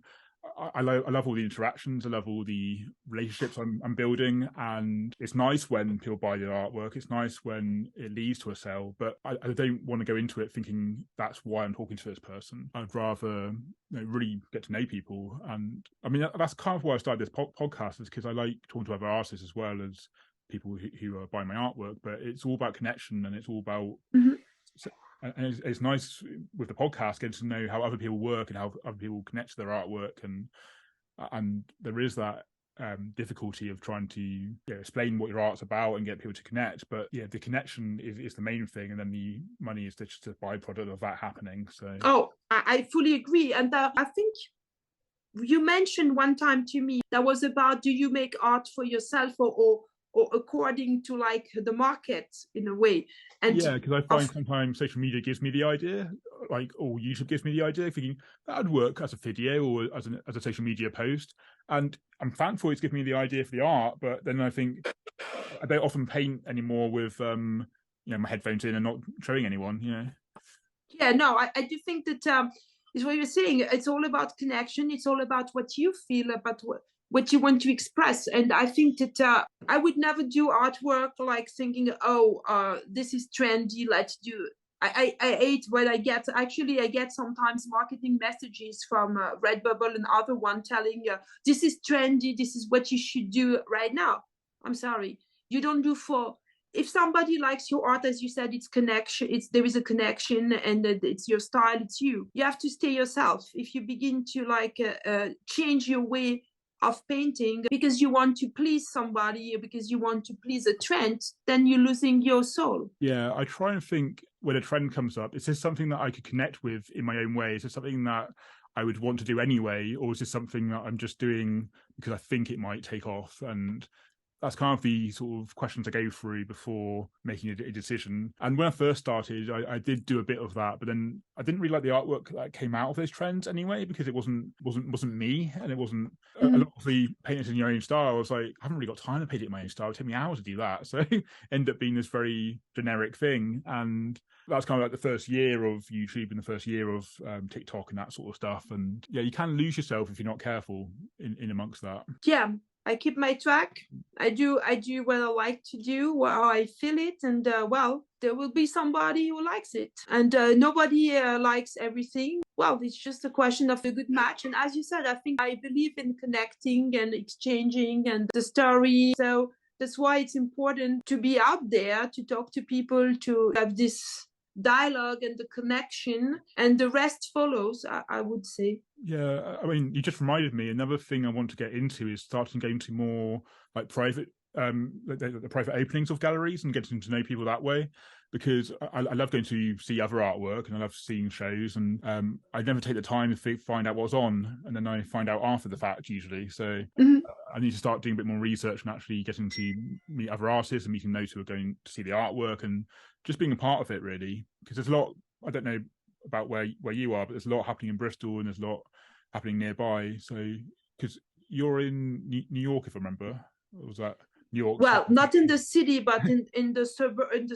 I love all the interactions. I love all the relationships I'm building, and it's nice when people buy the artwork. It's nice when it leads to a sale, but I don't want to go into it thinking that's why I'm talking to this person. I'd rather really get to know people, and I mean that's kind of why I started this podcast, is because I like talking to other artists as well as people who are buying my artwork. But it's all about connection, and it's all about. Mm-hmm. And it's nice with the podcast getting to know how other people work and how other people connect to their artwork, and there is that difficulty of trying to explain what your art's about and get people to connect. But the connection is the main thing, and then the money is just a byproduct of that happening. So I fully agree, and I think you mentioned one time to me that was about, do you make art for yourself or according to like the market in a way? And because I find sometimes social media gives me the idea, like, or YouTube gives me the idea, thinking that'd work as a video or as a social media post, and I'm thankful it's given me the idea for the art. But then I think I don't often paint anymore with my headphones in and not showing anyone. Yeah, no, I do think that is what you're saying. It's all about connection. It's all about what you feel about what you want to express. And I think that I would never do artwork like thinking, this is trendy, let's do. I hate what I get. Actually, I get sometimes marketing messages from Redbubble and other one telling this is trendy, this is what you should do right now. I'm sorry, you don't do for. If somebody likes your art, as you said, it's connection. There is a connection, and it's your style. It's you. You have to stay yourself. If you begin to change your way of painting because you want to please somebody or because you want to please a trend, then you're losing your soul. Yeah, I try and think when a trend comes up, is this something that I could connect with in my own way? Is this something that I would want to do anyway? Or is this something that I'm just doing because I think it might take off? And that's kind of the sort of questions I go through before making a decision. And when I first started, I did do a bit of that, but then I didn't really like the artwork that came out of those trends anyway, because it wasn't me, and it wasn't a lot of the painting in your own style. I was like, I haven't really got time to paint it in my own style. It took me hours to do that. So end up being this very generic thing. And that's kind of like the first year of YouTube and the first year of TikTok and that sort of stuff. And you can lose yourself if you're not careful in amongst that. Yeah. I keep my track. I do what I like to do, how I feel it, and there will be somebody who likes it, and nobody likes everything. Well, it's just a question of a good match. And as you said, I believe in connecting and exchanging and the story. So that's why it's important to be out there, to talk to people, to have this dialogue and the connection, and the rest follows, I would say. Yeah, I mean, you just reminded me, another thing I want to get into is starting going to more like private the private openings of galleries and getting to know people that way, because I love going to see other artwork and I love seeing shows, and I never take the time to find out what's on, and then I find out after the fact usually. So I need to start doing a bit more research and actually getting to meet other artists and meeting those who are going to see the artwork and just being a part of it, really, because there's a lot. I don't know about where you are, but there's a lot happening in Bristol and there's a lot happening nearby. So because you're in New York, if I remember, or was that? New York. Well, not in the city, but in the suburban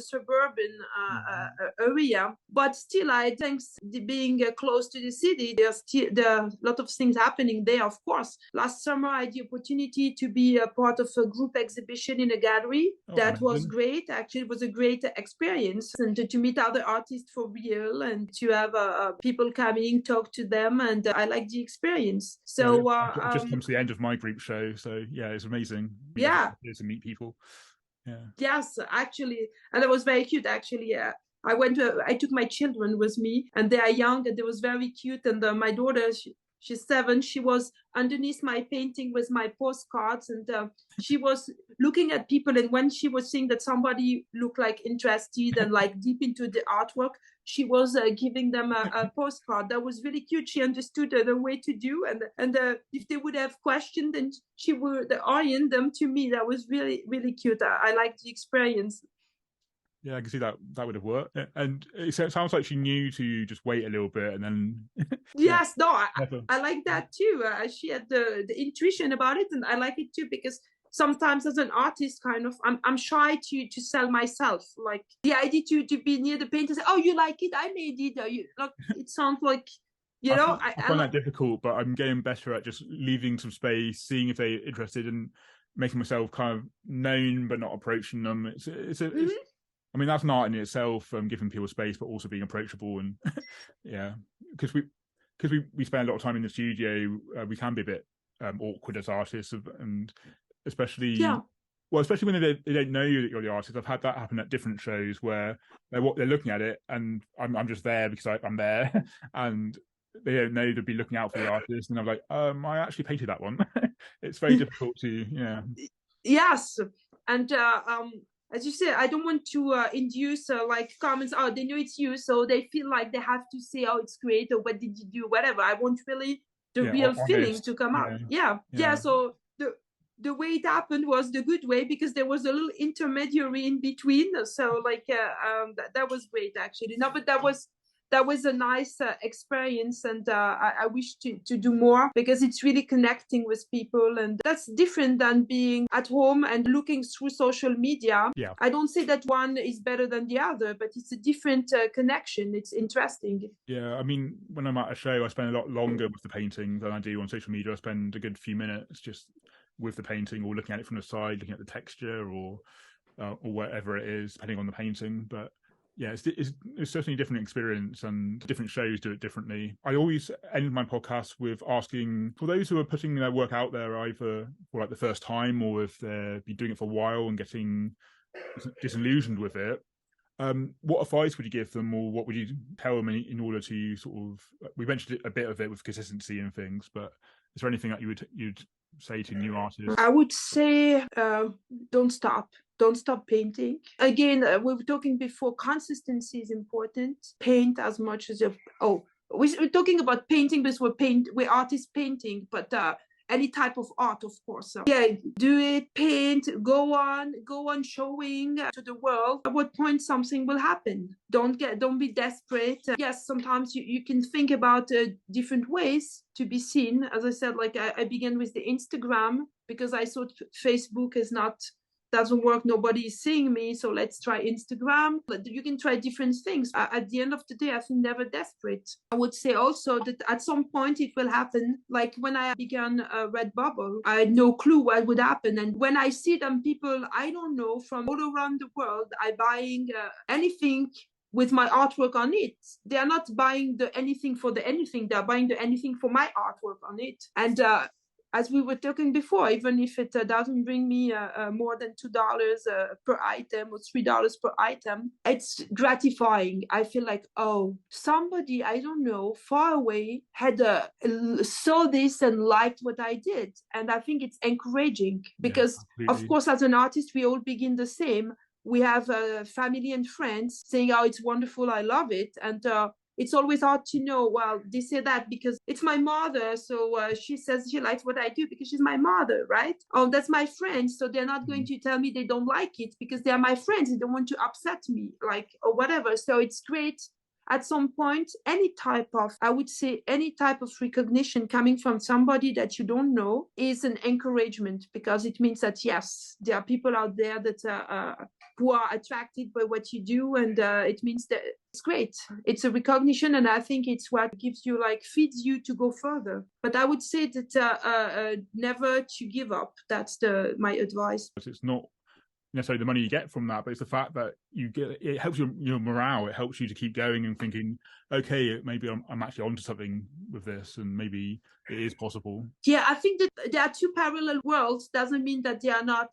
area. But still, I think being close to the city, there are a lot of things happening there. Of course, last summer I had the opportunity to be a part of a group exhibition in a gallery. That was great. Actually, it was a great experience, and to meet other artists for real, and to have people coming, talk to them, and I like the experience. So I've just come to the end of my group show, so yeah, it's amazing. To meet people. Yes, actually, and it was very cute. Actually, I took my children with me, and they are young, and it was very cute. And my daughter, she's 7. She was underneath my painting with my postcards, and she was looking at people. And when she was seeing that somebody looked like interested and like deep into the artwork, she was giving them a postcard. That was really cute. She understood the way to do, and if they would have questioned, then she would orient them to me. That was really, really cute. I liked the experience. Yeah, I can see that would have worked. And it sounds like she knew to just wait a little bit and then. Yes, no, I like that too. She had the intuition about it, and I like it too, because sometimes as an artist, kind of, I'm shy to sell myself. Like the idea to be near the painter, say, "Oh, you like it? I made it." It sounds like, I find that difficult, but I'm getting better at just leaving some space, seeing if they're interested, and making myself kind of known but not approaching them. I mean, that's an art in itself, giving people space, but also being approachable. And yeah, because we spend a lot of time in the studio, we can be a bit awkward as artists, and especially especially when they don't know you that you're the artist. I've had that happen at different shows where they're looking at it, and I'm just there because I'm there, and they don't know to be looking out for the artist, and I'm like, I actually painted that one. It's very difficult to, Yes, and as you said, I don't want to induce like comments. Oh, they know it's you, so they feel like they have to say, "Oh, it's great," or "What did you do?" Whatever. I want really the real feeling to come out. Yeah. So the way it happened was the good way, because there was a little intermediary in between. So like that was great, actually. No, but that was a nice experience, and I wish to do more, because it's really connecting with people, and that's different than being at home and looking through social media. I don't say that one is better than the other, but it's a different connection. It's interesting. I mean, when I'm at a show, I spend a lot longer with the painting than I do on social media. I spend a good few minutes just with the painting, or looking at it from the side, looking at the texture, or whatever it is, depending on the painting. But yeah, it's certainly a different experience, and different shows do it differently. I always end my podcast with asking, for those who are putting their work out there, either for like the first time, or if they've been doing it for a while and getting disillusioned with it, what advice would you give them, or what would you tell them in order to sort of, we mentioned a bit of it with consistency and things, but is there anything that you'd say to new artists? I would say don't stop painting. Again, we were talking before, consistency is important. Paint as much as we're talking about painting because we're artists painting, but any type of art, of course. So, do it, paint, go on showing to the world. At what point something will happen. Don't be desperate. Yes, sometimes you can think about different ways to be seen. As I said, like I began with the Instagram, because I thought Facebook doesn't work, nobody is seeing me, so let's try Instagram. But you can try different things. At the end of the day, I think never desperate. I would say also that at some point it will happen. Like when I began Redbubble, I had no clue what would happen. And when I see them, people I don't know from all around the world are buying anything with my artwork on it. They are not buying the anything for the anything. They're buying the anything for my artwork on it. And as we were talking before, even if it doesn't bring me more than $2 per item or $3 per item, it's gratifying. I feel like, oh, somebody I don't know far away had saw this and liked what I did, and I think it's encouraging, because of course, as an artist, we all begin the same. We have family and friends saying, "Oh, it's wonderful, I love it," and it's always hard to know, well, they say that because it's my mother, so she says she likes what I do because she's my mother, right? Oh, that's my friend, so they're not going to tell me they don't like it because they're my friends. They don't want to upset me, like, or whatever. So it's great. at some point, any type of recognition coming from somebody that you don't know is an encouragement, because it means that, yes, there are people out there that who are attracted by what you do, and it means that it's great. It's a recognition, and I think it's what gives you, like, feeds you to go further. But I would say that never to give up. That's my advice. It's not necessarily the money you get from that, but it's the fact that you get, it helps your morale. It helps you to keep going and thinking, okay, maybe I'm actually onto something with this, and maybe it is possible. Yeah, I think that there are two parallel worlds. Doesn't mean that they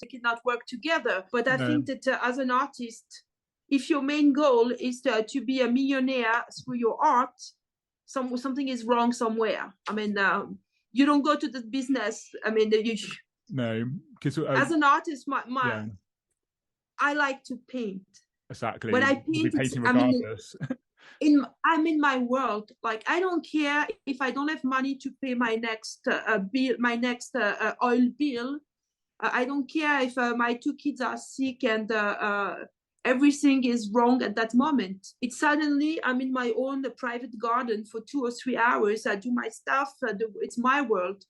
cannot work together. But I think that as an artist, if your main goal is to be a millionaire through your art, something is wrong somewhere. I mean, you don't go to the business. I mean, no, because as an artist, I like to paint. Exactly. When I paint, painting regardless. I'm in my world. Like, I don't care if I don't have money to pay my next bill, my next oil bill. I don't care if my two kids are sick and everything is wrong at that moment. It's suddenly I'm in my own private garden for 2 or 3 hours. I do my stuff. It's my world.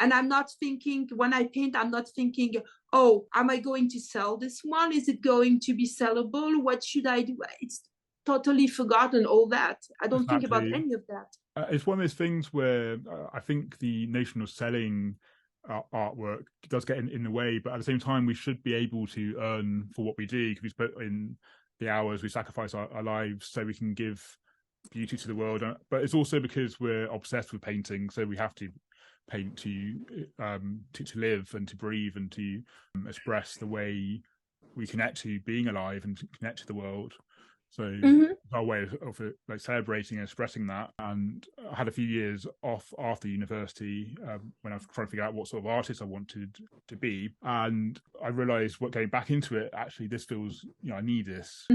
And I'm not thinking, when I paint, I'm not thinking, oh, am I going to sell this one? Is it going to be sellable? What should I do? It's totally forgotten all that. I don't think about any of that. It's one of those things where I think the notion of selling artwork does get in the way, but at the same time, we should be able to earn for what we do, because we put in the hours, we sacrifice our lives so we can give beauty to the world. But it's also because we're obsessed with painting, so we have to paint to live and to breathe and to express the way we connect to being alive and to connect to the world. So our way of like celebrating and expressing that. And I had a few years off after university when I was trying to figure out what sort of artist I wanted to be, and I realized what going back into it, actually this feels, I need this.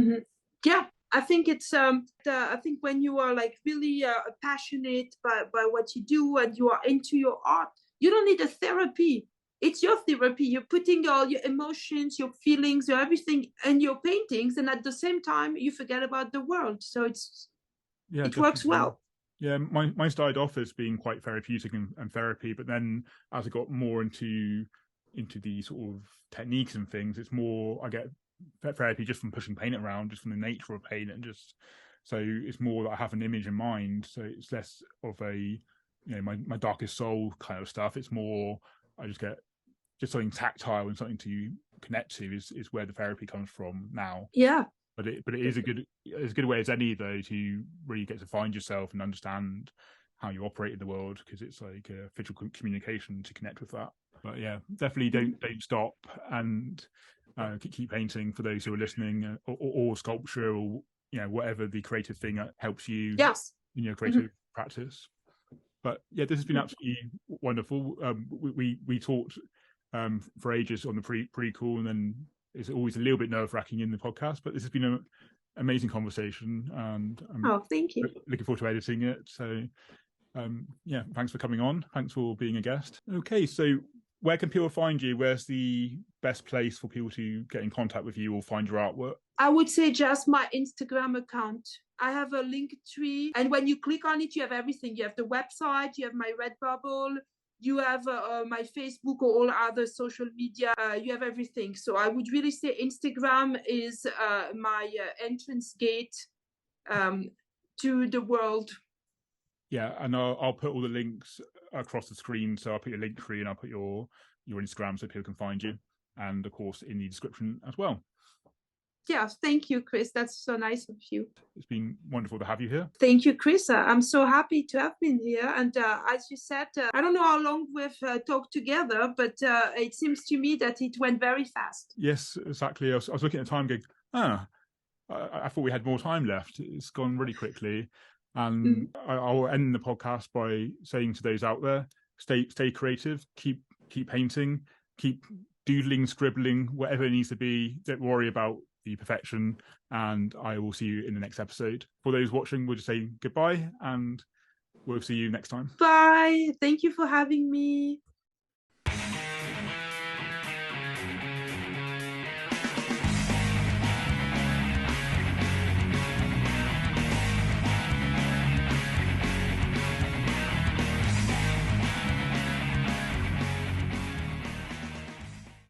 Yeah, I think it's I think when you are like really passionate by what you do and you are into your art, you don't need a therapy. It's your therapy. You're putting all your emotions, your feelings, your everything in your paintings, and at the same time you forget about the world. So it works well. Yeah, mine started off as being quite therapeutic and therapy, but then as I got more into the sort of techniques and things, it's more, I get therapy just from pushing paint around, just from the nature of paint, and just so it's more that I have an image in mind. So it's less of a my darkest soul kind of stuff. It's more I just get something tactile and something to connect to is where the therapy comes from now. Yeah. But it is as good a way as any, though, to really get to find yourself and understand how you operate in the world, because it's like a visual communication to connect with that. But yeah, definitely don't stop, and keep painting for those who are listening, or sculpture, or whatever the creative thing that helps you in your creative practice. But yeah, this has been absolutely wonderful. We talked for ages on the pre-call, and then it's always a little bit nerve-wracking in the podcast, but this has been an amazing conversation, and thank you. Looking forward to editing it. So yeah, thanks for coming on. Thanks for being a guest. Okay, so where can people find you? Where's the best place for people to get in contact with you or find your artwork? I would say just my Instagram account. I have a link tree, and when you click on it, you have everything. You have the website, you have my Redbubble, you have my Facebook or all other social media. You have everything. So I would really say Instagram is my entrance gate to the world. Yeah, and I'll put all the links across the screen. So I'll put your link tree and I'll put your Instagram so people can find you, and of course in the description as well. Yeah, thank you, Chris. That's so nice of you. It's been wonderful to have you here. Thank you, Chris. I'm so happy to have been here. And as you said, I don't know how long we've talked together, but it seems to me that it went very fast. Yes, exactly. I was looking at the time going, I thought we had more time left. It's gone really quickly. And I'll end the podcast by saying to those out there, stay creative, keep painting, keep doodling, scribbling, whatever it needs to be. Don't worry about the perfection, and I will see you in the next episode. For those watching, we'll just say goodbye, and we'll see you next time. Bye. Thank you for having me.